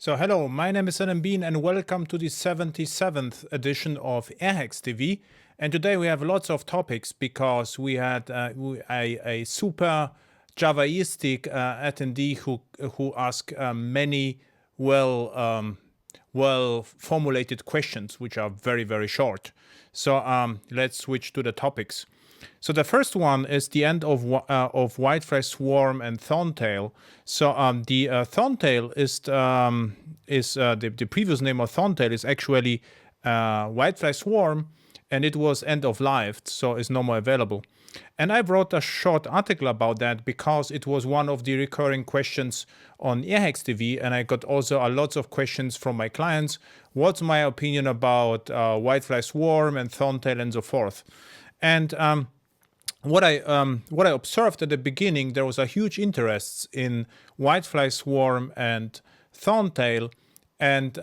So hello, my name is Adam Bean and welcome to the 77th edition of Airhacks TV. And today we have lots of topics because we had a super Javaistic attendee who asked many well formulated questions, which are very short. So let's switch to the topics. So the first one is the end of Whitefly Swarm and Thorntail. So the Thorntail is the previous name of Thorntail is actually Whitefly Swarm, and it was end of life, so it's no more available. And I wrote a short article about that because it was one of the recurring questions on Airhacks TV, and I got also a lot of questions from my clients. What's my opinion about Whitefly Swarm and Thorntail and so forth? And what I observed at the beginning, there was a huge interest in Whitefly Swarm and Thorntail, and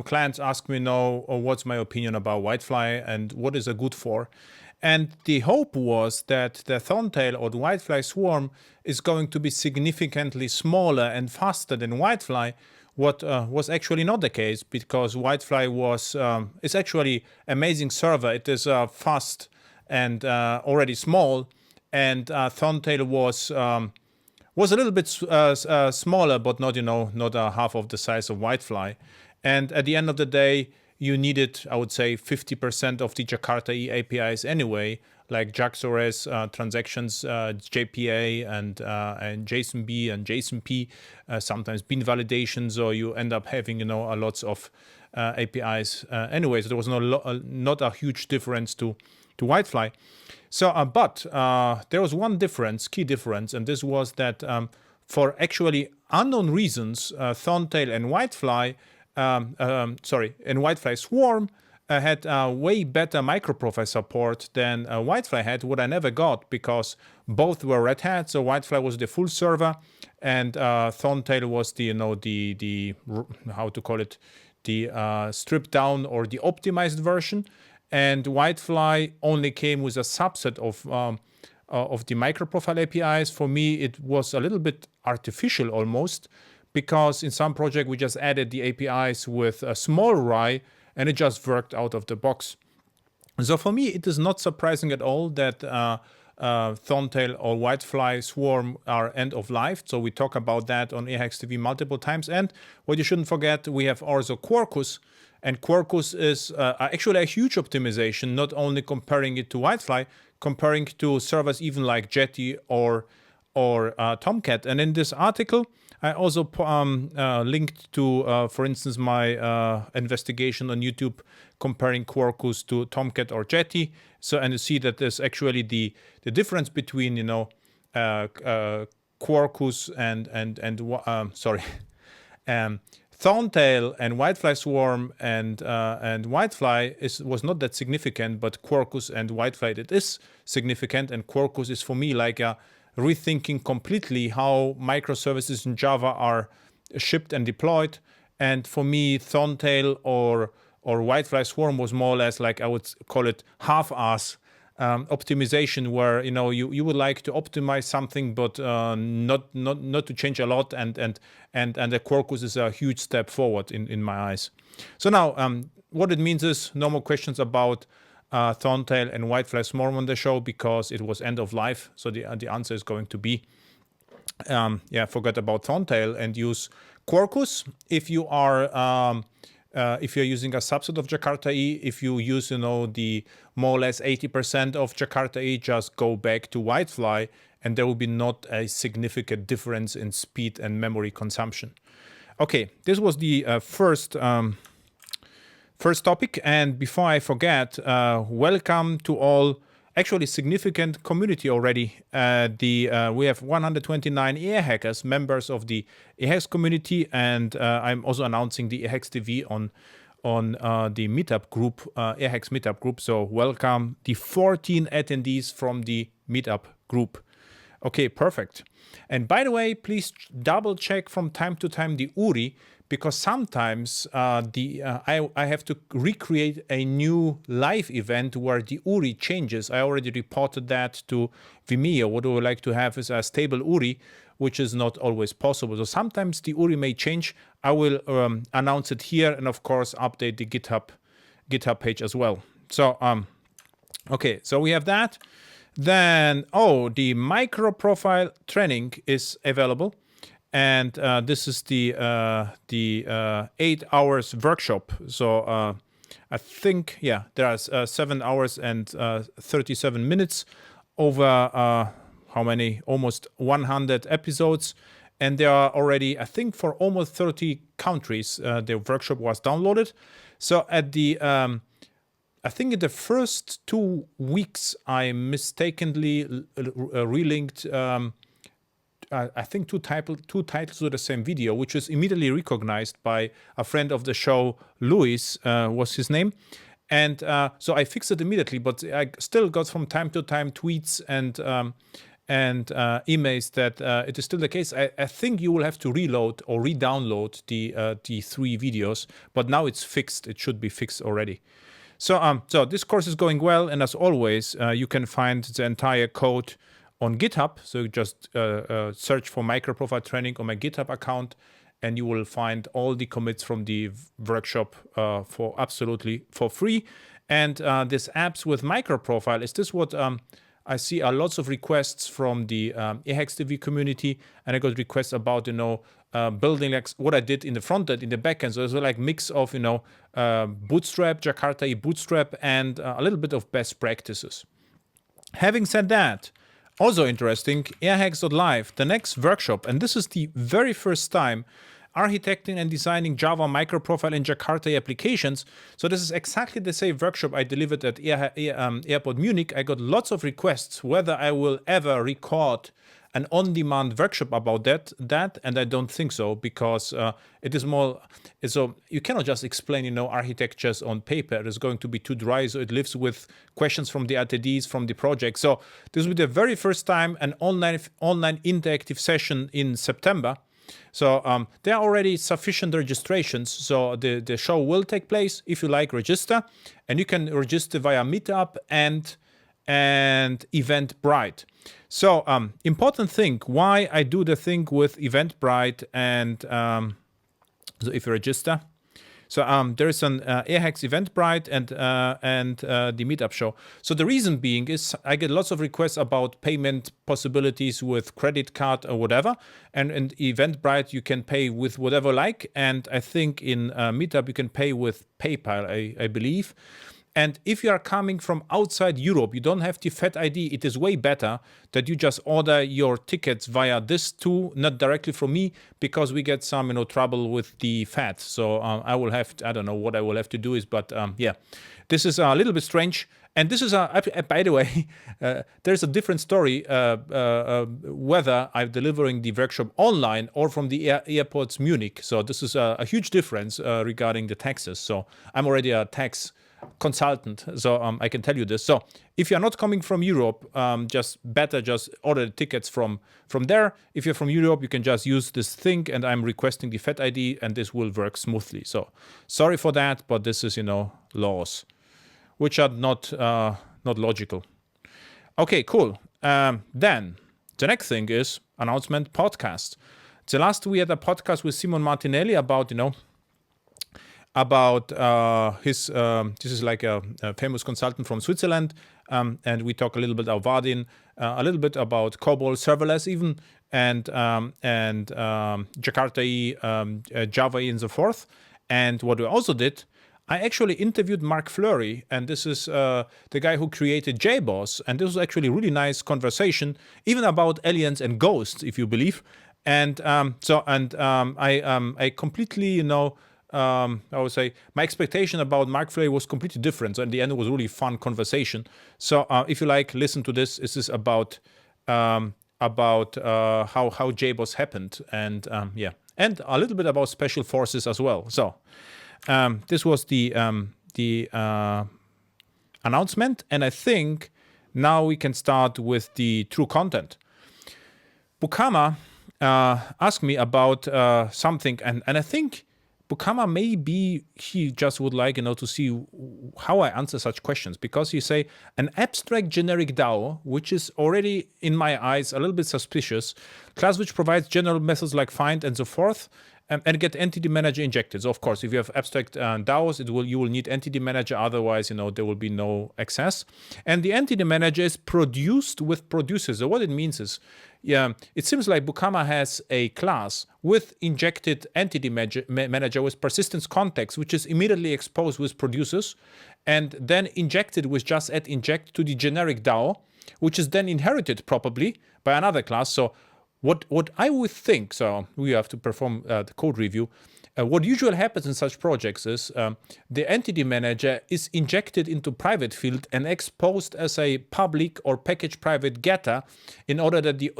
clients ask me now, what's my opinion about Whitefly and what is it good for? And the hope was that the Thorntail or the Whitefly Swarm is going to be significantly smaller and faster than Whitefly. What was actually not the case, because Whitefly was it's actually amazing server. It is fast and already small, and Thorntail was a little bit smaller, but not not half of the size of Whitefly. And at the end of the day, you needed, I would say, 50% of the Jakarta E APIs anyway, like JAX-ORS, transactions, JPA, and JSONB and JSONP, sometimes bin validation, so you end up having a lots of APIs anyway. So there was not a huge difference to Whitefly. So, but there was one difference, key difference, and this was that for actually unknown reasons, Thorntail and Whitefly, and Whitefly Swarm had way better microprofile support than Whitefly had, what I never got, because both were Red Hat. So Whitefly was the full server, and Thorntail was the the how to call it, the stripped down or the optimized version. And Whitefly only came with a subset of the microprofile APIs. For me, it was a little bit artificial almost, because in some project we just added the APIs with a small RAI, and it just worked out of the box. So for me, it is not surprising at all that Thorntail or Whitefly Swarm are end of life. So we talk about that on Airhacks TV multiple times. And what you shouldn't forget, we have also Quarkus. And Quarkus is actually a huge optimization, not only comparing it to Whitefly, comparing to servers even like Jetty or Tomcat. And in this article, I also linked to, for instance, my investigation on YouTube comparing Quarkus to Tomcat or Jetty. So, and you see that there's actually the difference between Quarkus and Thorntail and Whitefly Swarm and Whitefly was not that significant, but Quarkus and Whitefly, it is significant. And Quarkus is for me like a rethinking completely how microservices in Java are shipped and deployed. And for me, Thorntail or Whitefly Swarm was more or less like, I would call it half-ass optimization, where you would like to optimize something, but not to change a lot, and the Quarkus is a huge step forward in my eyes. So now what it means is no more questions about Thorntail and Whitefly Swarm on the show, because it was end of life. So the answer is going to be forget about Thorntail and use Quarkus if you are if you're using a subset of Jakarta E. If you use the more or less 80% of Jakarta E, just go back to Whitefly, and there will be not a significant difference in speed and memory consumption. Okay, this was the first topic. And before I forget, welcome to all. Actually, significant community already. We have 129 ear hackers, members of the Airhacks community, and I'm also announcing the Airhacks TV on the meetup group, Airhacks meetup group. So welcome the 14 attendees from the meetup group. Okay, perfect. And by the way, please double check from time to time the URI, because sometimes I have to recreate a new live event where the URI changes. I already reported that to Vimeo. What I would like to have is a stable URI which is not always possible. So sometimes the URI may change. I will announce it here, and of course update the GitHub page as well. So okay, so we have that. Then the MicroProfile Training is available, and this is the 8 hours workshop. So I think, yeah, there are 7 hours and 37 minutes over how many? Almost 100 episodes. And there are already, I think, for almost 30 countries, the workshop was downloaded. So at the, I think in the first 2 weeks, I mistakenly relinked, I think two titles to the same video, which was immediately recognized by a friend of the show, Luis was his name. And so I fixed it immediately, but I still got from time to time tweets and emails that it is still the case. I think you will have to reload or re-download the 3 videos, but now it's fixed. It should be fixed already. So so this course is going well, and as always, you can find the entire code on GitHub. So you just search for MicroProfile Training on my GitHub account, and you will find all the commits from the workshop for absolutely for free. And this apps with MicroProfile, is this what I see are lots of requests from the eHacksTV community, and I got requests about, building like what I did in the front end, in the back end. So it's like mix of, Bootstrap, Jakarta Bootstrap, and a little bit of best practices. Having said that, also interesting, airhacks.live, the next workshop, and this is the very first time, architecting and designing Java microprofile in Jakarta applications. So this is exactly the same workshop I delivered at Airport Munich. I got lots of requests whether I will ever record an on-demand workshop about that, and I don't think so, because it is more, so you cannot just explain, architectures on paper. It is going to be too dry, so it lives with questions from the attendees, from the project. So this will be the very first time an online interactive session in September. So there are already sufficient registrations, so the show will take place. If you like, register, and you can register via Meetup and Eventbrite. So important thing, why I do the thing with Eventbrite, and so if you register, so there is an Airhacks Eventbrite and the Meetup show. So the reason being is I get lots of requests about payment possibilities with credit card or whatever, and in Eventbrite you can pay with whatever like, and I think in Meetup you can pay with PayPal, I believe. And if you are coming from outside Europe, you don't have the FAT ID. It is way better that you just order your tickets via this too, not directly from me, because we get some trouble with the FAT. So I will have to, I don't know what I will have to do is, but yeah, this is a little bit strange. And this is by the way, there's a different story whether I'm delivering the workshop online or from the airports Munich. So this is a huge difference regarding the taxes. So I'm already a tax consultant, so I can tell you this. So if you're not coming from Europe, just order the tickets from there. If you're from Europe, you can just use this thing, and I'm requesting the FAT ID, and this will work smoothly. So sorry for that, but this is laws which are not logical. Okay, cool. Then the next thing is announcement podcast. The last we had a podcast with Simon Martinelli about his this is like a famous consultant from Switzerland, and we talk a little bit about Vardin, a little bit about COBOL serverless even, and Jakarta, Java, and so forth. And what we also did, I actually interviewed Mark Fleury, and this is the guy who created JBoss, and this was actually a really nice conversation, even about aliens and ghosts, if you believe. And I completely, I would say my expectation about Mark Fleury was completely different. So in the end, it was a really fun conversation. So if you like, listen to this. This is about how JBoss happened, and yeah, and a little bit about special forces as well. So this was the announcement, and I think now we can start with the true content. Bukama asked me about something, and I think Bukama maybe he just would like, to see how I answer such questions, because you say an abstract generic DAO, which is already in my eyes a little bit suspicious, class which provides general methods like find and so forth, and get entity manager injected. So of course, if you have abstract DAOs, you will need entity manager. Otherwise, there will be no access. And the entity manager is produced with producers. So what it means is, it seems like Bukama has a class with injected entity manager with persistence context, which is immediately exposed with producers, and then injected with just add inject to the generic DAO, which is then inherited probably by another class. So what I would think, so we have to perform the code review, what usually happens in such projects is the entity manager is injected into private field and exposed as a public or package private getter in order that the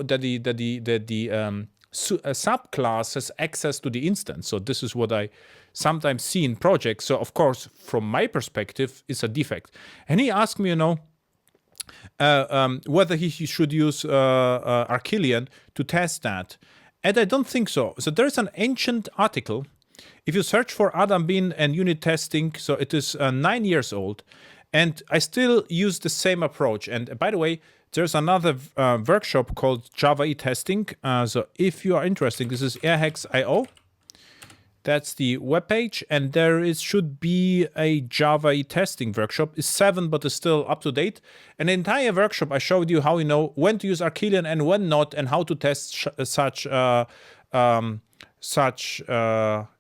subclass has access to the instance. So this is what I sometimes see in projects. So of course, from my perspective, it's a defect. And he asked me, whether he should use Archillion to test that. And I don't think so. So there is an ancient article. If you search for Adam Bin and unit testing, so it is 9 years old. And I still use the same approach. And by the way, there's another workshop called Java E testing. So if you are interested, this is airhacks.io. That's the webpage, and there should be a Java E testing workshop. It's 7, but it's still up to date. And the entire workshop, I showed you how when to use Archillion and when not, and how to test such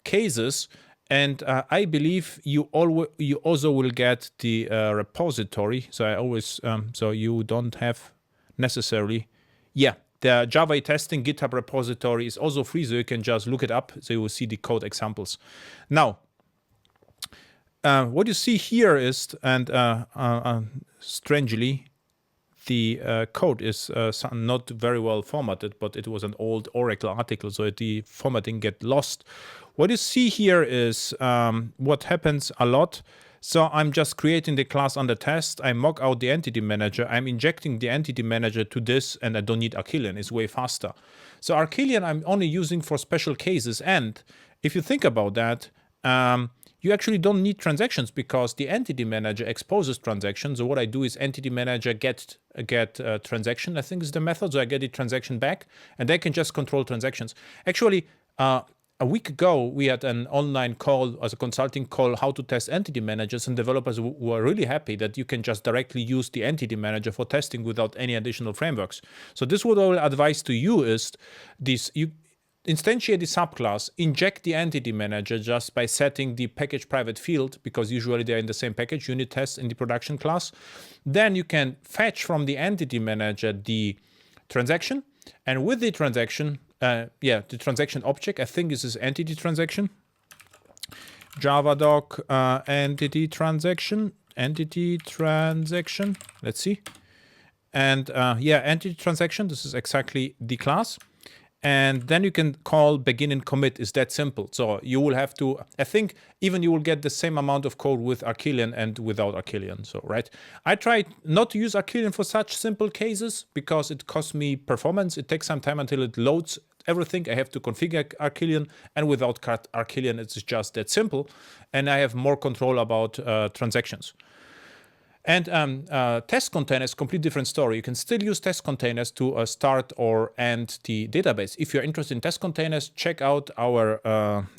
cases. And I believe you also will get the repository. So I always so you don't have necessarily, the Java E testing GitHub repository is also free, so you can just look it up, so you will see the code examples. Now, what you see here is, and strangely, the code is not very well formatted, but it was an old Oracle article, so the formatting get lost. What you see here is what happens a lot. So I'm just creating the class under test. I mock out the entity manager. I'm injecting the entity manager to this, and I don't need Archillion. It's way faster. So Archillion I'm only using for special cases. And if you think about that, you actually don't need transactions because the entity manager exposes transactions. So what I do is entity manager get transaction, I think is the method. So I get the transaction back, and they can just control transactions. Actually, a week ago, we had an online call, as a consulting call, how to test entity managers, and developers were really happy that you can just directly use the entity manager for testing without any additional frameworks. So this what I will advise to you is this: you instantiate the subclass, inject the entity manager just by setting the package private field, because usually they're in the same package, unit test in the production class. Then you can fetch from the entity manager the transaction, and with the transaction, the transaction object, I think this is entity transaction. Java doc entity transaction. Let's see. And entity transaction. This is exactly the class. And then you can call begin and commit. Is that simple? So you will have to, I think even you will get the same amount of code with Archillion and without Archillion. So, right. I try not to use Archillion for such simple cases because it costs me performance. It takes some time until it loads everything. I have to configure Archillion, and without Archillion, it's just that simple. And I have more control about transactions. And test containers, complete different story. You can still use test containers to start or end the database. If you're interested in test containers, check out our,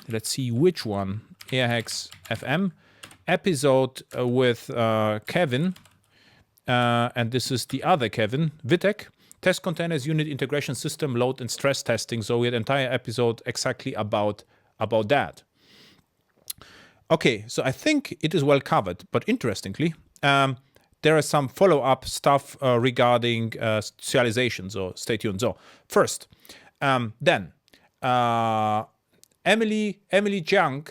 let's see which one, Airhacks FM episode with Kevin. And this is the other Kevin, Vitek. Test containers, unit integration system, load and stress testing. So we had an entire episode exactly about that. Okay, so I think it is well covered, but interestingly, there is some follow-up stuff regarding serialization, so stay tuned. So first, then Emily Jiang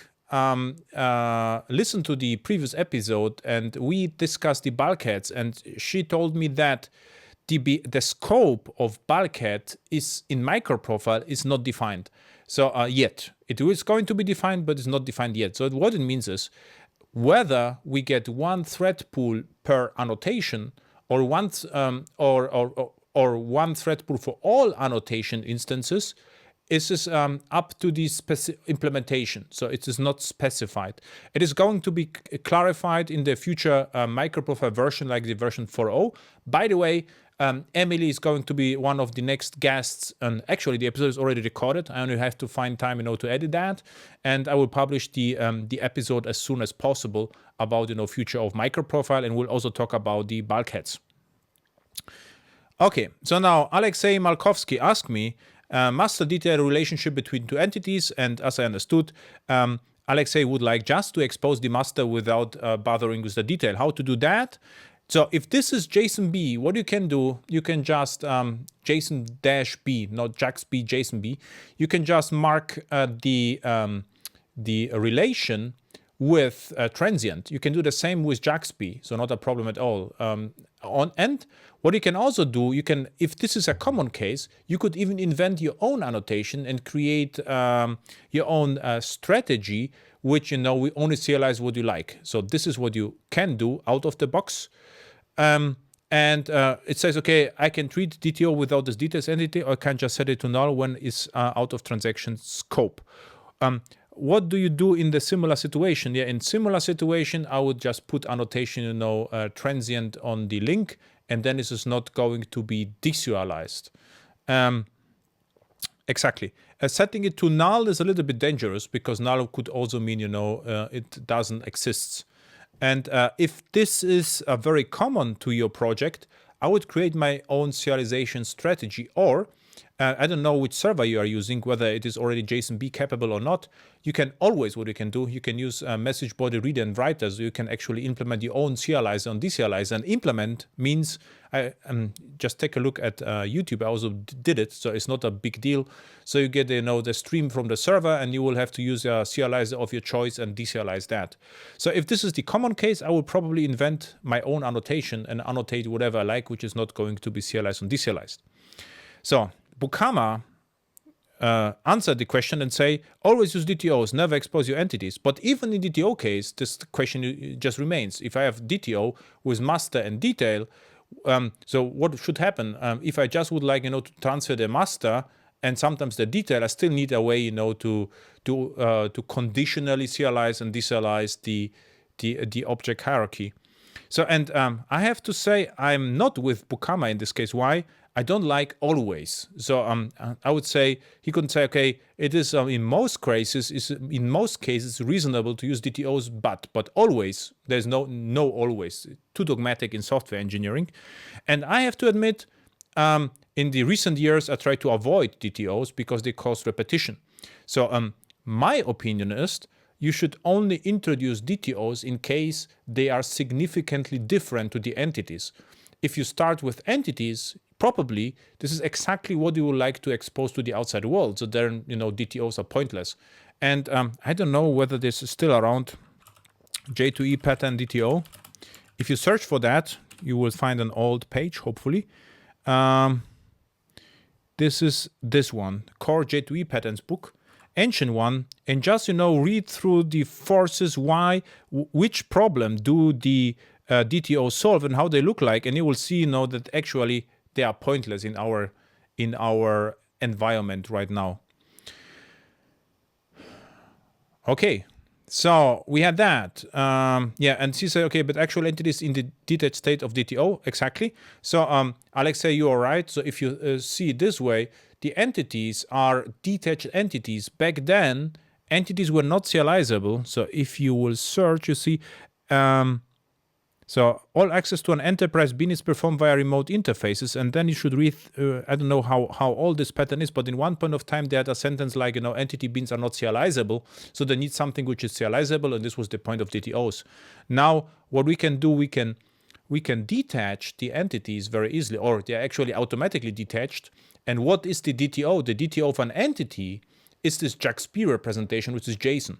listened to the previous episode, and we discussed the bulkheads, and she told me that the scope of bulkhead is in MicroProfile is not defined. So yet it is going to be defined, but it's not defined yet. So what it means is whether we get one thread pool per annotation or one thread pool for all annotation instances is this up to the implementation, so it is not specified. It is going to be clarified in the future MicroProfile version, like the version 4.0. By the way, Emily is going to be one of the next guests, and actually the episode is already recorded. I only have to find time, to edit that, and I will publish the episode as soon as possible about future of MicroProfile, and we'll also talk about the bulkheads. Okay, so now Alexei Malkovsky asked me master detail relationship between two entities, and as I understood, Alexei would like just to expose the master without bothering with the detail. How to do that? So if this is JSONB, what you can do, you can just JSON-B, not JAX-B, JSONB. You can just mark the relation with transient. You can do the same with JAX-B, so not a problem at all. And what you can also do, if this is a common case, you could even invent your own annotation and create your own strategy, which we only serialize what you like. So this is what you can do out of the box. And it says, okay, I can treat DTO without this details entity, or I can just set it to null when it's out of transaction scope. What do you do in the similar situation? Yeah, in similar situation, I would just put annotation, transient on the link, and then this is not going to be deserialized. Exactly. Setting it to null is a little bit dangerous, because null could also mean, it doesn't exist. And if this is very common to your project, I would create my own serialization strategy, or I don't know which server you are using, whether it is already JSONB capable or not. You can always, what you can do, you can use message body reader and writer, so you can actually implement your own serializer and deserializer. And implement means, just take a look at YouTube, I also did it, so it's not a big deal. So you get the stream from the server, and you will have to use a serializer of your choice and deserialize that. So if this is the common case, I will probably invent my own annotation and annotate whatever I like, which is not going to be serialized and deserialized. So Bukama answered the question and say, always use DTOs, never expose your entities. But even in DTO case, this question just remains. If I have DTO with master and detail, so what should happen? If I just would like, to transfer the master and sometimes the detail, I still need a way, to conditionally serialize and deserialize the object hierarchy. So, and I have to say, I'm not with Bukama in this case. Why? I don't like always. So I would say he couldn't say, okay, it is in most cases reasonable to use DTOs, but always there's no always. Too dogmatic in software engineering, and I have to admit, in the recent years I try to avoid DTOs because they cause repetition. So my opinion is you should only introduce DTOs in case they are significantly different to the entities. If you start with entities, probably this is exactly what you would like to expose to the outside world. So then, DTOs are pointless. And I don't know whether this is still around, J2E pattern DTO. If you search for that, you will find an old page, hopefully. This is this one, Core J2E Patterns book, ancient one, and just, read through the forces, which problem do the DTOs solve and how they look like, and you will see, that actually they are pointless in our environment right now. Okay, so we had that. Yeah, and she said, okay, but actual entities in the detached state of DTO, exactly. So Alexei, you are right. So if you see it this way, the entities are detached entities. Back then, entities were not serializable. So if you will search, you see, so all access to an enterprise bin is performed via remote interfaces, and then you should read, I don't know how old this pattern is, but in one point of time they had a sentence like, entity bins are not serializable, so they need something which is serializable, and this was the point of DTOs. Now, what we can do, we can detach the entities very easily, or they're actually automatically detached. And what is the DTO? The DTO of an entity is this JAX-B representation, which is JSON.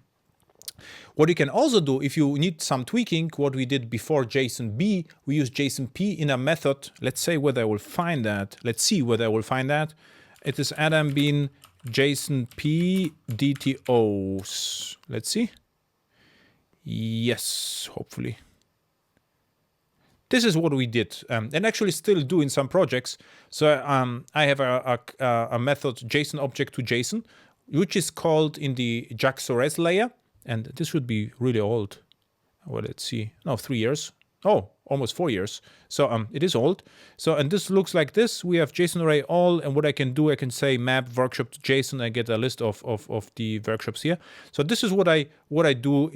What you can also do, if you need some tweaking, what we did before JSONB, we use JSONP in a method. Let's see whether I will find that. It is Adam bin JSONP DTOs. Let's see. Yes, hopefully. this is what we did, and actually still do in some projects. So I have a method JSON object to JSON, which is called in the JSONB layer, and this should be really old. Well, let's see. No, 3 years. Oh, almost 4 years. So it is old. So, and this looks like this. We have JSON array all, and what I can do, I can say map workshop to JSON. I get a list of the workshops here. So this is what I do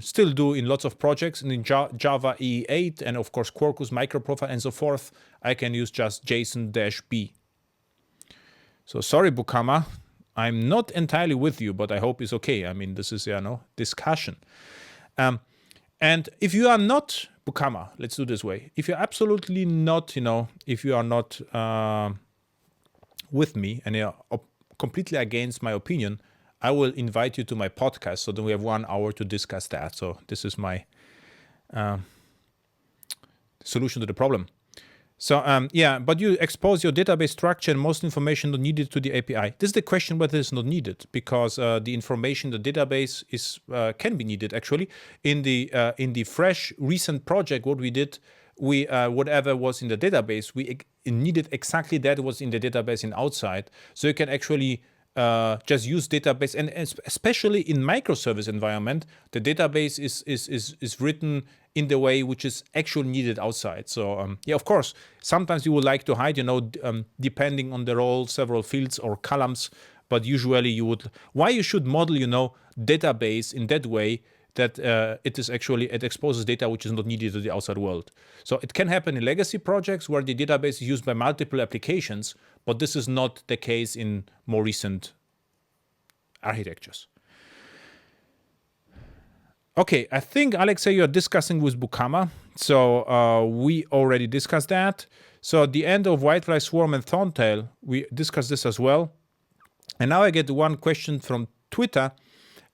still do in lots of projects, and in Java EE8 and of course Quarkus, MicroProfile, and so forth. I can use just JSON-B. So sorry, Bukama, I'm not entirely with you, but I hope it's okay. I mean, this is discussion. And if you are not Bukama, let's do it this way. If you're absolutely not, if you are not with me and you're completely against my opinion, I will invite you to my podcast, so then we have 1 hour to discuss that. So this is my solution to the problem. So yeah, but you expose your database structure and most information not needed to the API. This is the question whether it's not needed, because the information, the database is can be needed actually. In the fresh recent project, what we did, we whatever was in the database, we needed exactly that was in the database and outside. So you can actually just use database, and especially in microservice environment, the database is written in the way which is actually needed outside. So yeah, of course, sometimes you would like to hide, depending on the role, several fields or columns, but usually you would. Why you should model, database in that way that it exposes data which is not needed to the outside world. So it can happen in legacy projects where the database is used by multiple applications, but this is not the case in more recent architectures. Okay, I think, Alexei, you're discussing with Bukama. So we already discussed that. So at the end of Whitefly, Swarm, and Thorntail, we discussed this as well. And now I get one question from Twitter.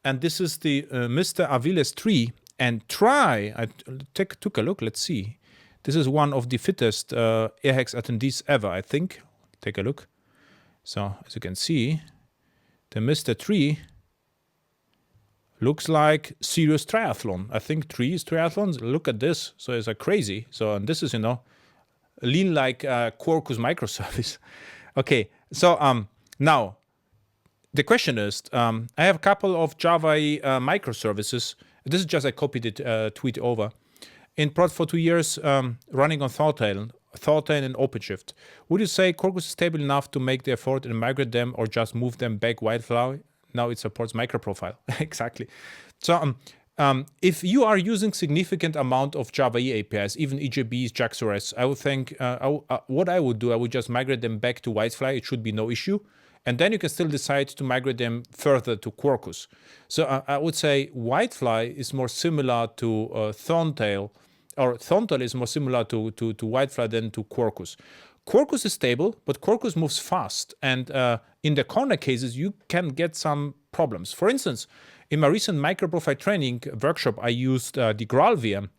And this is the Mr. Aviles tree. And try, I took a look, let's see. This is one of the fittest AirHacks attendees ever, I think. Take a look. So as you can see, the Mr. Tree looks like serious triathlon. I think trees, triathlons, look at this. So it's crazy. So, and this is, lean like Quarkus microservice. Okay, so now, the question is, I have a couple of Java microservices. This is just, I copied it, tweet over. In prod for 2 years, running on Thorntail and OpenShift. Would you say Quarkus is stable enough to make the effort and migrate them, or just move them back Whitefly? Now it supports MicroProfile. Exactly. So if you are using significant amount of Java EE APIs, even EJBs, JSONs, I would think what I would do, I would just migrate them back to Whitefly. It should be no issue. And then you can still decide to migrate them further to Quarkus. So I would say Whitefly is more similar to Thorntail, or Thorntail is more similar to Whitefly than to Quarkus. Quarkus is stable, but Quarkus moves fast. And in the corner cases, you can get some problems. For instance, in my recent MicroProfile Training workshop, I used the Graal VM.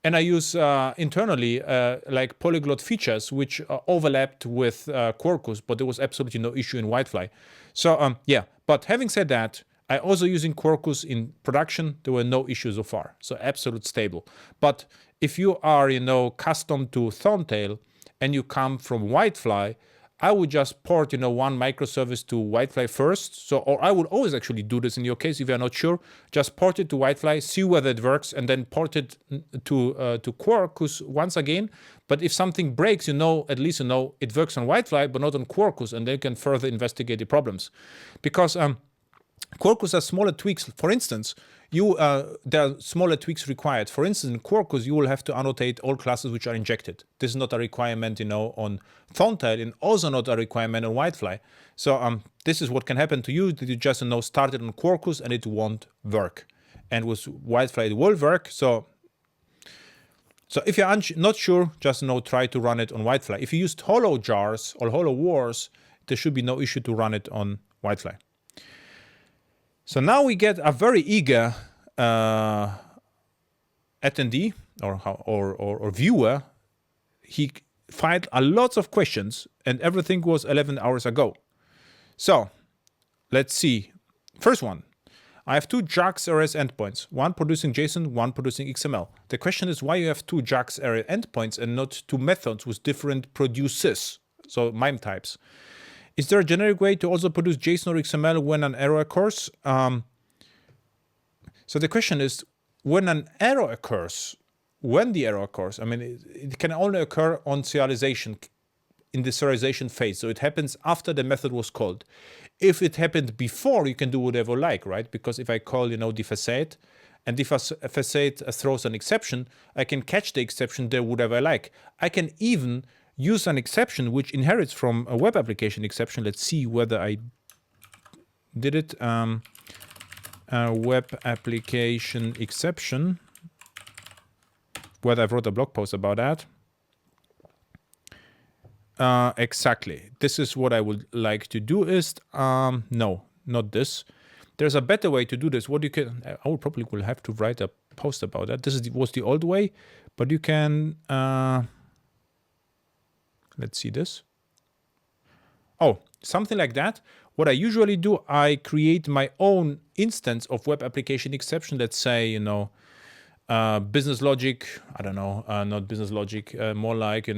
And I use internally like polyglot features which overlapped with Quarkus, but there was absolutely no issue in Whitefly. So yeah, but having said that, I also using Quarkus in production. There were no issues so far, so absolute stable. But if you are, custom to Thorntail and you come from Whitefly, I would just port, one microservice to Whitefly first. So, or I would always actually do this in your case if you're not sure. Just port it to Whitefly, see whether it works, and then port it to Quarkus once again. But if something breaks, at least it works on Whitefly, but not on Quarkus, and they can further investigate the problems. Because Quarkus has smaller tweaks. For instance, there are smaller tweaks required. For instance, in Quarkus, you will have to annotate all classes which are injected. This is not a requirement, on Thorntail, and also not a requirement on Whitefly. So this is what can happen to you. That you just start it on Quarkus and it won't work. And with Whitefly, it will work. So if you're not sure, just try to run it on Whitefly. If you used hollow jars or hollow wars, there should be no issue to run it on Whitefly. So now we get a very eager attendee or viewer. He filed a lots of questions, and everything was 11 hours ago. So let's see. First one. I have two JAX RS endpoints, one producing JSON, one producing XML. The question is why you have two JAX RS endpoints and not two methods with different produces, so MIME types. Is there a generic way to also produce JSON or XML when an error occurs? So the question is, when an error occurs, when the error occurs, I mean, it can only occur on serialization, in the serialization phase. So it happens after the method was called. If it happened before, you can do whatever you like, right? Because if I call, the facade, and the facade throws an exception, I can catch the exception there whatever I like. I can even use an exception which inherits from a web application exception. Let's see whether I did it. Web application exception, whether I wrote a blog post about that. Exactly. This is what I would like to do is, no, not this. There's a better way to do this. What you can, I will probably will have to write a post about that. This was the old way, but you can, let's see this. Oh, something like that. What I usually do, I create my own instance of web application exception. Let's say, business logic, I don't know, not business logic, more like,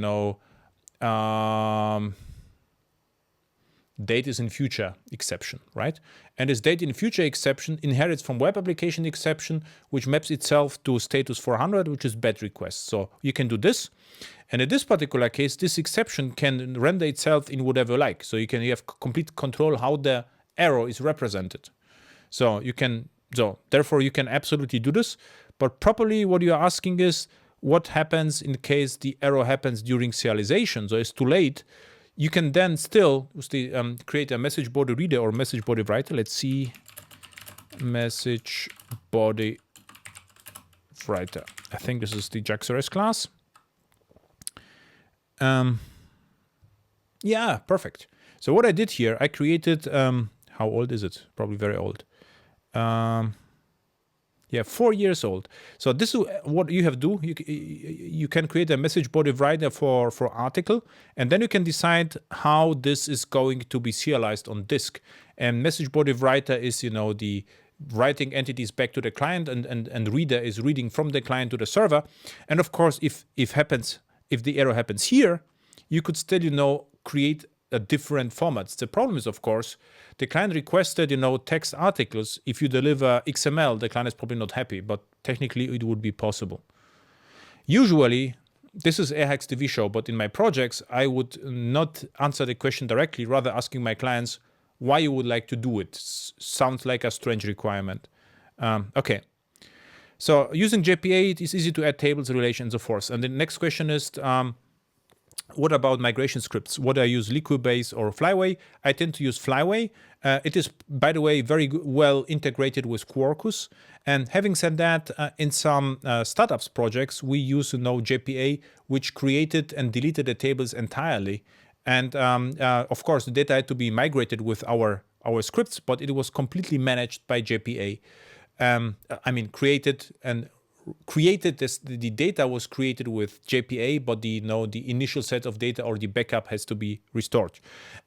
date is in future exception, right? And this date in future exception inherits from web application exception, which maps itself to status 400, which is bad request. So you can do this. And in this particular case, this exception can render itself in whatever you like. So you have complete control how the error is represented. So therefore you can absolutely do this. But properly what you are asking is what happens in case the error happens during serialization. So it's too late. You can then still create a message body reader or message body writer. Let's see, message body writer. I think this is the JAX-RS class. Yeah, perfect. So what I did here, I created, how old is it? Probably very old. Yeah, 4 years old. So this is what you have to do. You can create a message body writer for article, and then you can decide how this is going to be serialized on disk. And message body writer is, the writing entities back to the client, and reader is reading from the client to the server. And of course, if the error happens here, you could still, create a different formats. The problem is, of course, the client requested, text articles. If you deliver XML, the client is probably not happy, but technically it would be possible. Usually, this is Airhacks TV show, but in my projects, I would not answer the question directly, rather asking my clients why you would like to do it. Sounds like a strange requirement. Okay. So using JPA, it is easy to add tables, relations, and so forth. And the next question is, what about migration scripts? Would I use Liquibase or Flyway? I tend to use Flyway. It is, by the way, very well integrated with Quarkus. And having said that, in some startups projects, we use JPA, which created and deleted the tables entirely. And of course, the data had to be migrated with our scripts, but it was completely managed by JPA. The data was created with JPA, but the initial set of data or the backup has to be restored.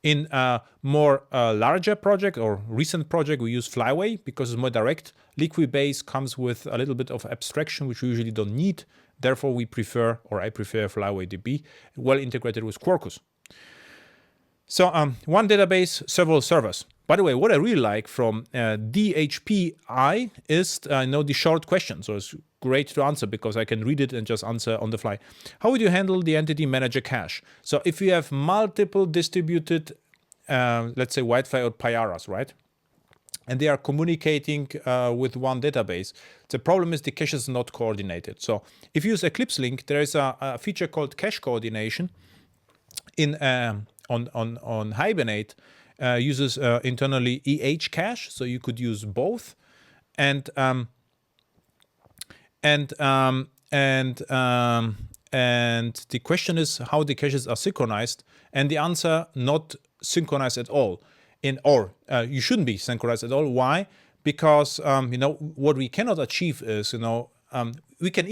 In a more larger project or recent project, we use Flyway because it's more direct. Liquibase comes with a little bit of abstraction, which we usually don't need. Therefore, I prefer Flyway DB, well integrated with Quarkus. So one database, several servers. By the way, what I really like from DHPI is the short question. So it's great to answer because I can read it and just answer on the fly. How would you handle the entity manager cache? So if you have multiple distributed, let's say Whitefly or Pyaras, right? And they are communicating with one database. The problem is the cache is not coordinated. So if you use Eclipse Link, there is a feature called cache coordination in on Hibernate. Uses internally EH cache, so you could use both, and the question is how the caches are synchronized, and the answer not synchronized at all. You shouldn't be synchronized at all. Why? Because what we cannot achieve is we can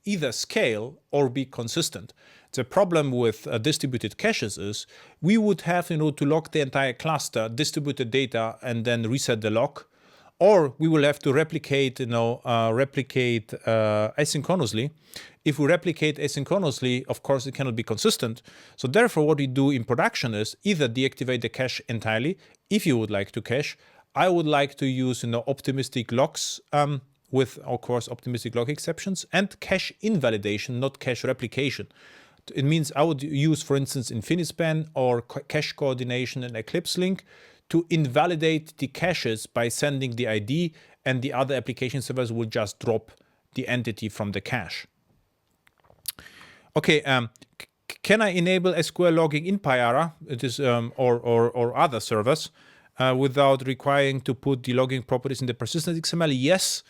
either scale or be consistent. The problem with distributed caches is we would have to lock the entire cluster, distribute the data, and then reset the lock. or we will have to replicate, asynchronously. If we replicate asynchronously, of course, it cannot be consistent. So therefore, what we do in production is either deactivate the cache entirely, if you would like to cache. I would like to use, optimistic locks with, of course, optimistic lock exceptions, and cache invalidation, not cache replication. It means I would use, for instance, InfiniSpan or cache coordination and Eclipse link to invalidate the caches by sending the ID, and the other application servers will just drop the entity from the cache. Okay, can I enable SQL logging in Payara? It is or other servers without requiring to put the logging properties in the persistent XML? Yes.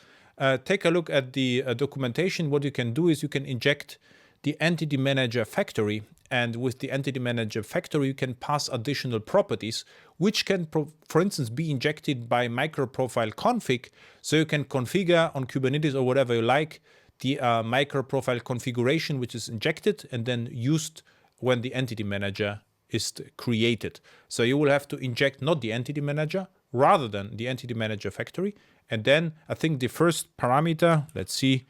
Take a look at the documentation. What you can do is you can inject the entity manager factory, and with the entity manager factory you can pass additional properties which can, for instance, be injected by MicroProfile config, so you can configure on Kubernetes or whatever you like the MicroProfile configuration which is injected and then used when the entity manager is created. So you will have to inject not the entity manager rather than the entity manager factory, and then I think the first parameter, let's see,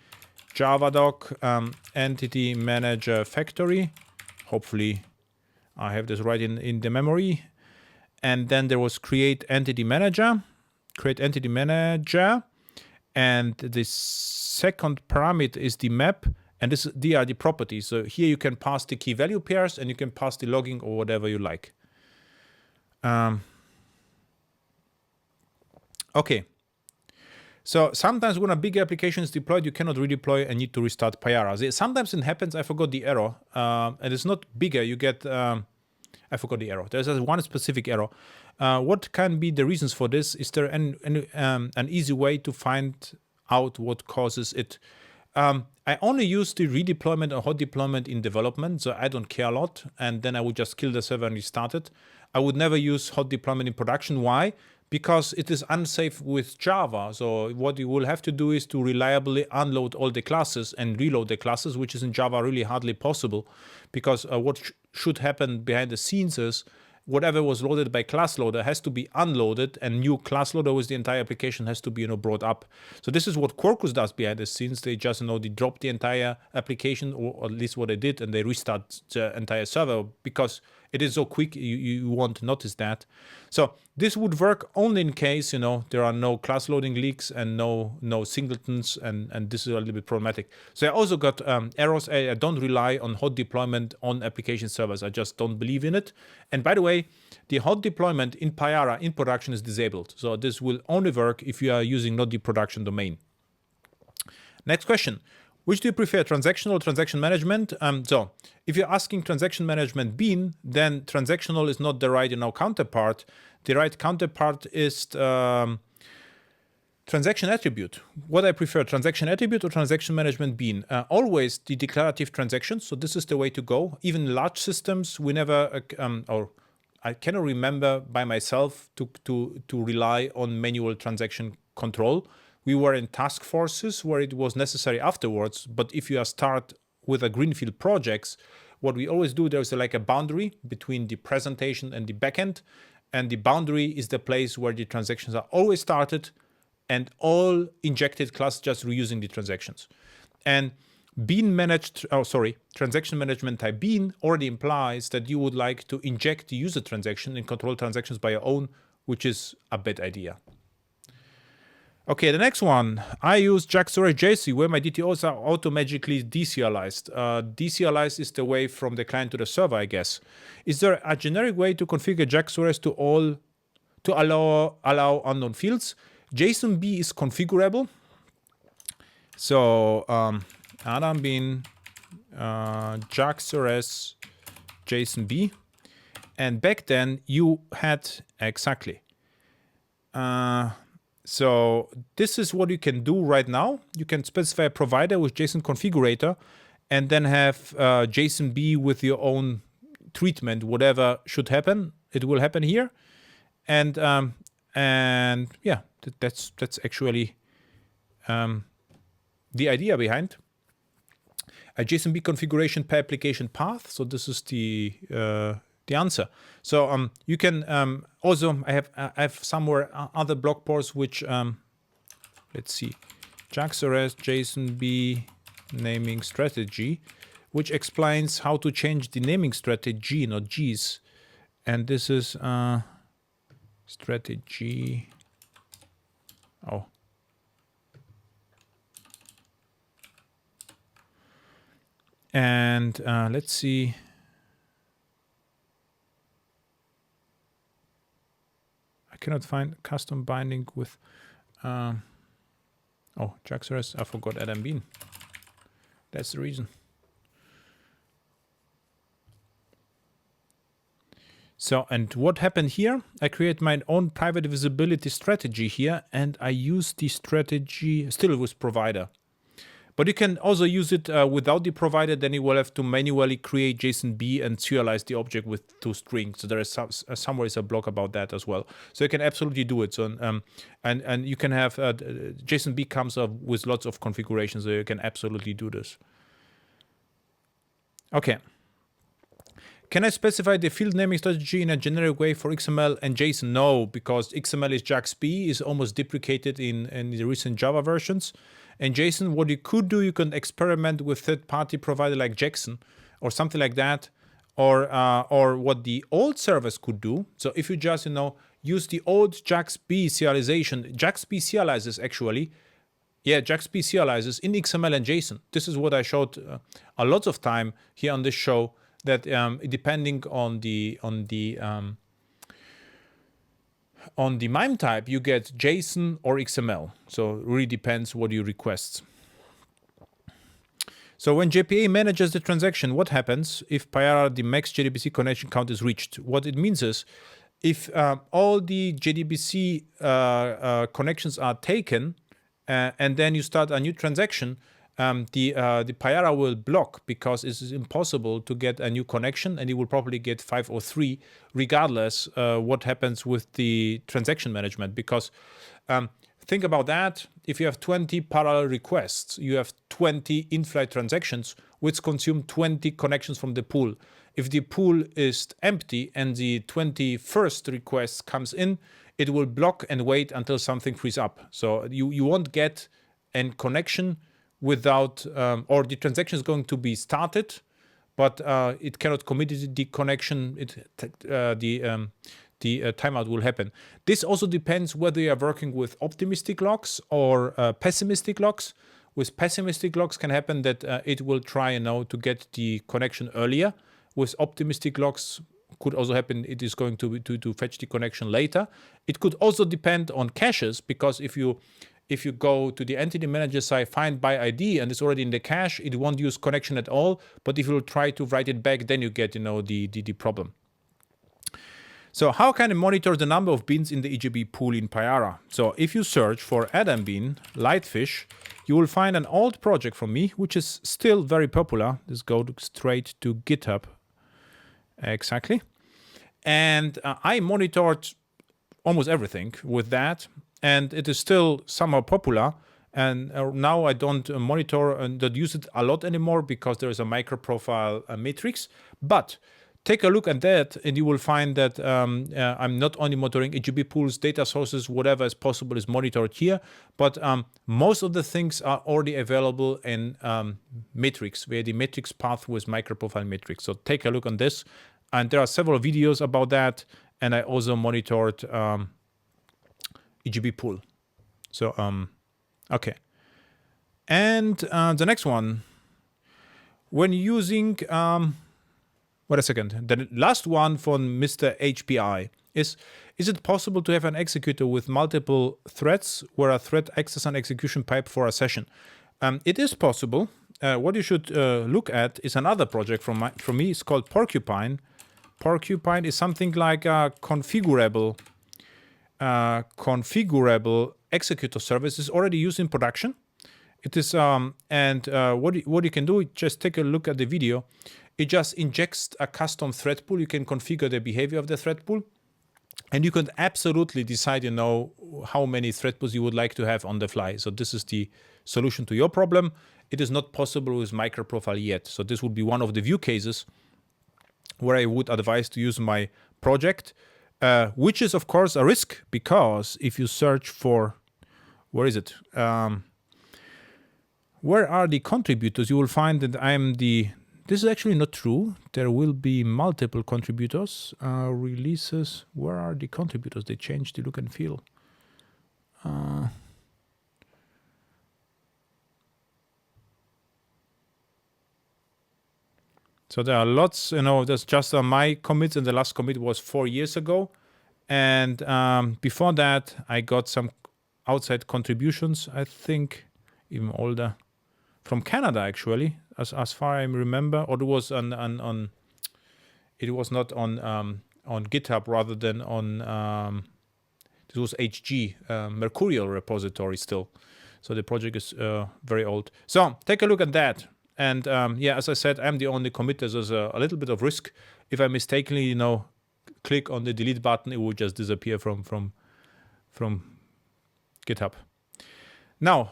javadoc entity manager factory. Hopefully I have this right in the memory. And then there was create entity manager, and the second parameter is the map, and these are the properties. So here you can pass the key value pairs, and you can pass the logging or whatever you like. Okay. So sometimes when a big application is deployed, you cannot redeploy and need to restart Payara. Sometimes it happens, I forgot the error, and it's not bigger, you get, I forgot the error. There's one specific error. What can be the reasons for this? Is there an easy way to find out what causes it? I only use the redeployment or hot deployment in development, so I don't care a lot, and then I would just kill the server and restart it. I would never use hot deployment in production. Why? Because it is unsafe with Java. So what you will have to do is to reliably unload all the classes and reload the classes, which is in Java really hardly possible, because what should happen behind the scenes is whatever was loaded by class loader has to be unloaded, and new class loader with the entire application has to be brought up. So this is what Quarkus does behind the scenes. They just they drop the entire application, or at least what they did, and they restart the entire server because it is so quick you won't notice that. So this would work only in case there are no class loading leaks and no singletons, and this is a little bit problematic. So I also got errors. I don't rely on hot deployment on application servers. I just don't believe in it. And by the way, the hot deployment in Payara in production is disabled. So this will only work if you are using not the production domain. Next question. Which do you prefer, transactional or transaction management? So if you're asking transaction management bean, then transactional is not the right counterpart. The right counterpart is transaction attribute. What I prefer, transaction attribute or transaction management bean? Always the declarative transactions. So this is the way to go. Even large systems, we never, or I cannot remember by myself to rely on manual transaction control. We were in task forces where it was necessary afterwards, but if you start with a greenfield projects, what we always do, there's like a boundary between the presentation and the backend, and the boundary is the place where the transactions are always started, and all injected class just reusing the transactions. And bean managed, transaction management type bean already implies that you would like to inject the user transaction and control transactions by your own, which is a bad idea. Okay, the next one. I use JAX storage JC where my DTOs are automatically deserialized. Deserialized is the way from the client to the server, I guess. Is there a generic way to configure JAX storage to allow unknown fields? JSONB is configurable. So Adam bin JAX storage JSONB, and back then you had exactly. So this is what you can do right now. You can specify a provider with JSON configurator and then have JSONB with your own treatment. Whatever should happen, it will happen here. And yeah, that's actually the idea behind a JSONB configuration per application path. So this is the answer. So you can also I have somewhere other blog posts which let's see, JAX-RS JSONB naming strategy, which explains how to change the naming strategy, not G's. And this is strategy. Oh. And let's see. I cannot find custom binding with. Oh, JAX-RS. I forgot Adam Bean. That's the reason. So, and what happened here? I create my own private visibility strategy here, and I use the strategy still with provider. But you can also use it without the provider. Then you will have to manually create JSONB and serialize the object with 2 strings. So there is somewhere is a blog about that as well. So you can absolutely do it. So and you can have JSONB comes up with lots of configurations, so you can absolutely do this. Okay. Can I specify the field naming strategy in a generic way for XML and JSON? No, because XML is JAX-B, is almost deprecated in the recent Java versions. And JSON, what you could do, you can experiment with third-party provider like Jackson or something like that, or what the old servers could do. So if you just use the old JAX-B serialization, JAX-B serializes actually. Yeah, JAX-B serializes in XML and JSON. This is what I showed a lot of time here on this show. That depending on the MIME type, you get JSON or XML. So it really depends what you request. So when JPA manages the transaction, what happens if Payara, the max JDBC connection count is reached? What it means is, if all the JDBC connections are taken, and then you start a new transaction, the Payara will block, because it is impossible to get a new connection, and you will probably get 5 or 3 regardless what happens with the transaction management. Because think about that, if you have 20 parallel requests, you have 20 in-flight transactions which consume 20 connections from the pool. If the pool is empty and the 21st request comes in, it will block and wait until something frees up. So you won't get a connection without, or the transaction is going to be started, but it cannot commit the connection. The timeout will happen. This also depends whether you are working with optimistic locks or pessimistic locks. With pessimistic locks, can happen that it will try to get the connection earlier. With optimistic locks, could also happen it is going to fetch the connection later. It could also depend on caches, because if you go to the entity manager side, find by ID, and it's already in the cache, it won't use connection at all. But if you try to write it back, then you get the problem. So how can I monitor the number of beans in the EJB pool in Payara? So if you search for Adam Bean Lightfish, you will find an old project from me, which is still very popular. Let's go straight to GitHub. Exactly. And I monitored almost everything with that. And it is still somehow popular. And now I don't monitor and don't use it a lot anymore, because there is a MicroProfile matrix. But take a look at that, and you will find that I'm not only monitoring EJB pools, data sources, whatever is possible is monitored here. But most of the things are already available in matrix, where the matrix path was MicroProfile matrix. So take a look on this. And there are several videos about that. And I also monitored EJB pool. So, okay. And the next one, when using, wait a second, the last one from Mr. HPI is it possible to have an executor with multiple threads where a thread acts as an execution pipe for a session? It is possible. What you should look at is another project from me. It's called Porcupine. Porcupine is something like a configurable executor service. Is already used in production. It is what you can do, just take a look at the video. It just injects a custom thread pool. You can configure the behavior of the thread pool, and you can absolutely decide, how many thread pools you would like to have on the fly. So this is the solution to your problem. It is not possible with MicroProfile yet. So this would be one of the view cases where I would advise to use my project, which is of course a risk, because if you search for where is it? Where are the contributors? You will find that I am the... This is actually not true. There will be multiple contributors. Releases. Where are the contributors? They changed the look and feel. So there are lots, there's just my commits, and the last commit was 4 years ago. And before that, I got some outside contributions, I think, even older, from Canada, actually, as far as I remember. Or it was it was not on GitHub, rather than on, this was HG, Mercurial repository still. So the project is very old. So take a look at that. And yeah, as I said, I'm the only commit. There's a little bit of risk. If I mistakenly, click on the delete button, it will just disappear from GitHub. Now,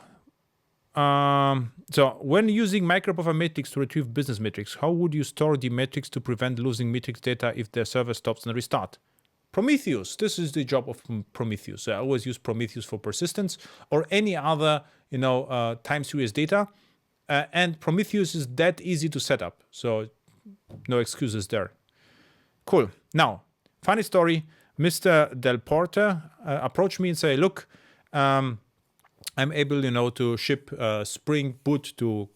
so when using MicroProfile metrics to retrieve business metrics, how would you store the metrics to prevent losing metrics data if the server stops and restart? Prometheus. This is the job of Prometheus. So I always use Prometheus for persistence or any other, time series data. And Prometheus is that easy to set up, so no excuses there. Cool. Now, funny story. Mr. Del Porte approached me and said, "Look, I'm able, to ship Spring Boot to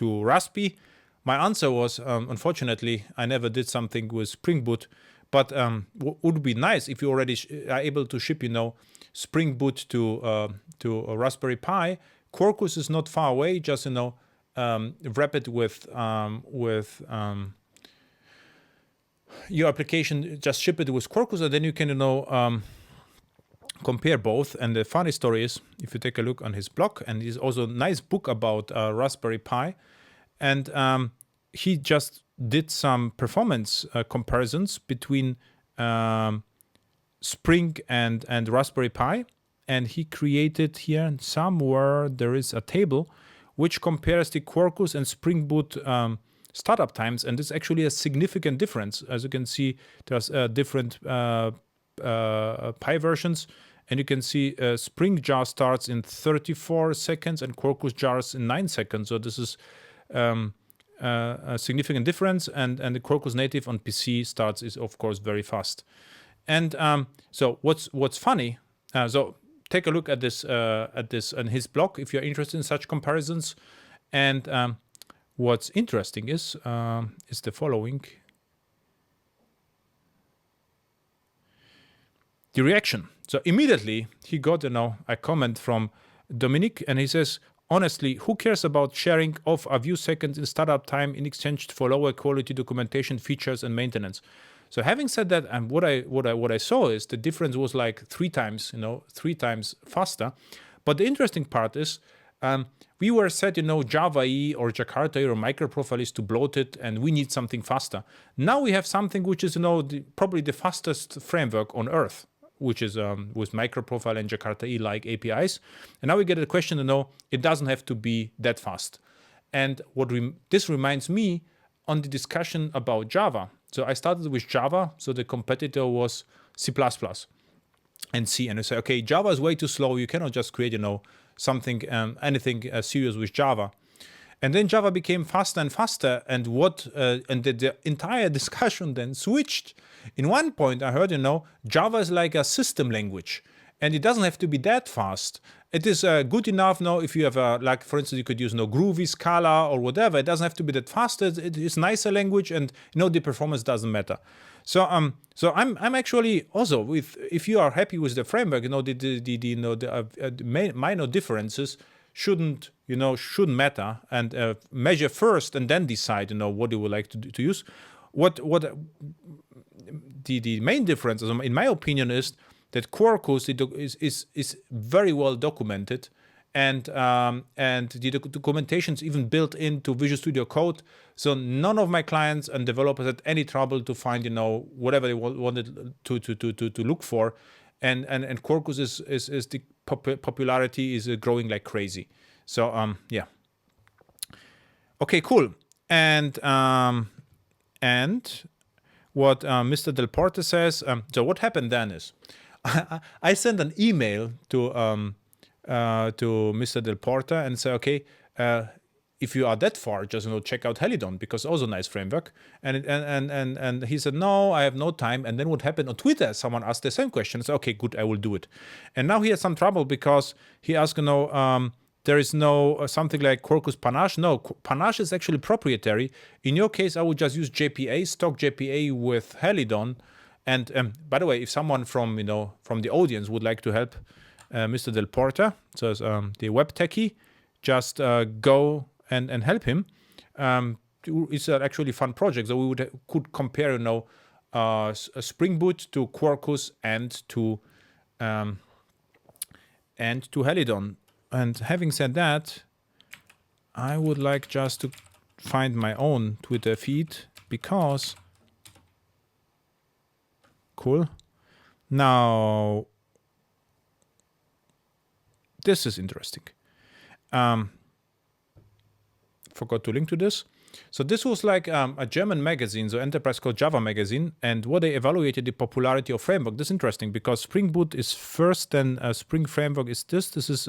Raspi." My answer was, unfortunately, I never did something with Spring Boot, but would be nice if you already are able to ship, Spring Boot to a Raspberry Pi. Quarkus is not far away. Just wrap it with your application, just ship it with Quarkus, and then you can compare both. And the funny story is, if you take a look on his blog, and he's also a nice book about Raspberry Pi, and he just did some performance comparisons between Spring and Raspberry Pi, and he created here somewhere there is a table which compares the Quarkus and Spring Boot startup times, and it's actually a significant difference. As you can see, there's different Pi versions, and you can see Spring jar starts in 34 seconds and Quarkus jars in 9 seconds. So this is a significant difference, and the Quarkus native on PC starts is of course very fast. And so what's funny? So take a look at this on his blog if you're interested in such comparisons. And what's interesting is the following: the reaction. So immediately he got a comment from Dominic, and he says, "Honestly, who cares about sharing of a few seconds in startup time in exchange for lower quality documentation, features, and maintenance?" So having said that, and what I saw is the difference was like 3 times, 3 times faster. But the interesting part is we were said, Java E or Jakarta E or MicroProfile is too bloated, and we need something faster. Now we have something which is, probably the fastest framework on earth, which is with MicroProfile and Jakarta E like APIs. And now we get a question it doesn't have to be that fast. And this reminds me on the discussion about Java. So I started with Java, so the competitor was C++ and C. And I say, okay, Java is way too slow. You cannot just create, something, anything serious with Java. And then Java became faster and faster, and the entire discussion then switched. In one point, I heard, Java is like a system language, and it doesn't have to be that fast. It is good enough now if you have like, for instance, you could use Groovy, Scala, or whatever. It doesn't have to be that fast. It is nicer language, and the performance doesn't matter. So I'm actually also if you are happy with the framework, the minor differences shouldn't matter, and measure first and then decide what you would like to use. What the main difference, in my opinion, is that Quarkus is very well documented, and the documentation is even built into Visual Studio Code. So none of my clients and developers had any trouble to find whatever they wanted to look for, and Quarkus is the popularity is growing like crazy. So yeah. Okay, cool. And what Mr. Del Porte says. So what happened then is, I sent an email to Mr. Del Porta and say, okay, if you are that far, just check out Helidon, because also a nice framework. And he said, no, I have no time. And then what happened on Twitter? Someone asked the same question. I said, okay, good, I will do it. And now he has some trouble because he asked, there is no something like Quarkus Panache. No, Panache is actually proprietary. In your case, I would just use JPA, stock JPA with Helidon. And by the way, if someone from the audience would like to help Mr. Del Porta, so the web techie, just go and help him. It's an actually fun project. So we could compare, a Spring Boot to Quarkus and to Helidon. And having said that, I would like just to find my own Twitter feed, because cool. Now this is interesting. Forgot to link to this. So this was like a German magazine, so enterprise called Java magazine, and what they evaluated the popularity of framework. This is interesting because Spring Boot is first, then Spring Framework is this. This is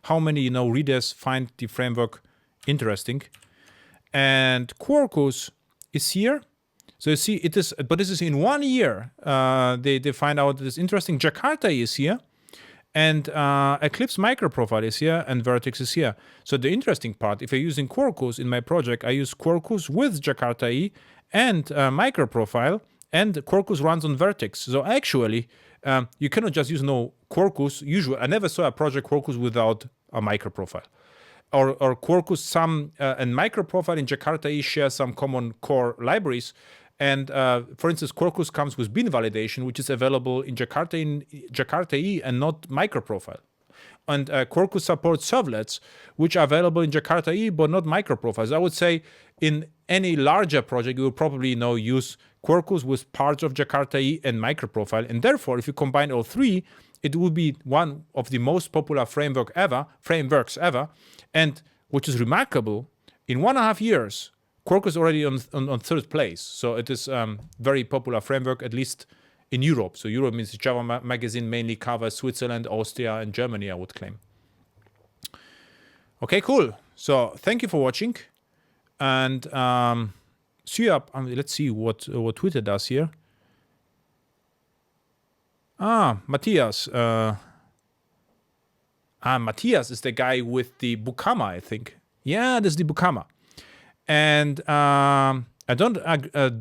how many readers find the framework interesting, and Quarkus is here. So you see, it is, but this is in 1 year. They find out this interesting. Jakarta is here. And Eclipse MicroProfile is here, and Vertex is here. So the interesting part, if you're using Quarkus in my project, I use Quarkus with Jakarta E and MicroProfile, and Quarkus runs on Vertex. So actually, you cannot just use Quarkus. Usually, I never saw a project Quarkus without a MicroProfile. Or Quarkus, and MicroProfile in Jakarta E share some common core libraries. And for instance, Quarkus comes with bin validation, which is available in Jakarta E and not MicroProfile. And Quarkus supports servlets, which are available in Jakarta E, but not MicroProfile. So I would say in any larger project, you will probably use Quarkus with parts of Jakarta E and MicroProfile. And therefore, if you combine all three, it would be one of the most popular frameworks ever. And which is remarkable, in 1.5 years, Quarkus is already on third place. So it is very popular framework, at least in Europe. So Europe means Java magazine mainly covers Switzerland, Austria, and Germany, I would claim. Okay, cool. So thank you for watching. And see you up. Let's see what Twitter does here. Matthias. Matthias is the guy with the Bukama, I think. Yeah, this is the Bukama. And I don't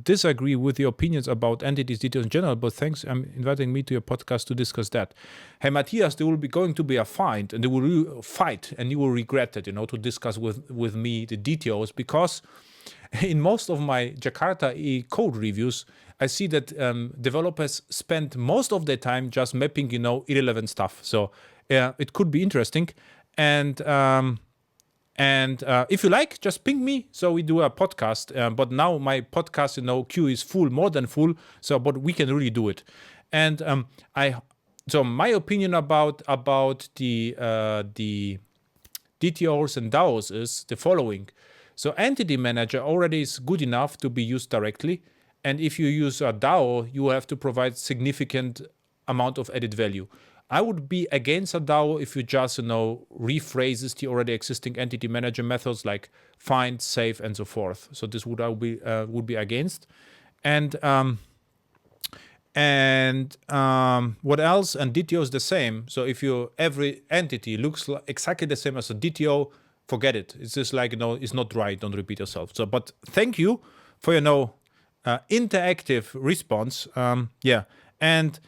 disagree with your opinions about entities, DTOs in general, but thanks for inviting me to your podcast to discuss that. Hey, Matthias, there will be going to be a fight, and they will fight, and you will regret it, to discuss with me the DTOs, because in most of my Jakarta E code reviews, I see that developers spend most of their time just mapping, irrelevant stuff. So it could be interesting. And if you like, just ping me. So we do a podcast. But now my podcast, queue is full, more than full. So, but we can really do it. And so my opinion about the DTOs and DAOs is the following. So Entity Manager already is good enough to be used directly. And if you use a DAO, you have to provide significant amount of added value. I would be against a DAO if you just, rephrases the already existing entity manager methods like find, save, and so forth. So this would be against. And what else? And DTO is the same. So if every entity looks exactly the same as a DTO, forget it. It's just like, it's not right. Don't repeat yourself. So, but thank you for your interactive response. And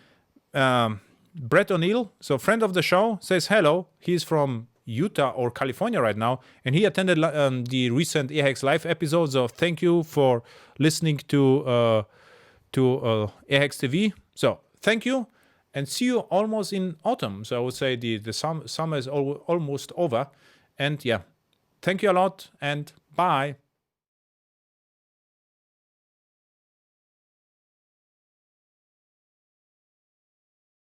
Brett O'Neill, so friend of the show, says hello. He's from Utah or California right now, and he attended the recent EHEX Live episode. So thank you for listening to EHEX TV. So thank you, and see you almost in autumn. So I would say the summer is almost over, and yeah, thank you a lot, and bye.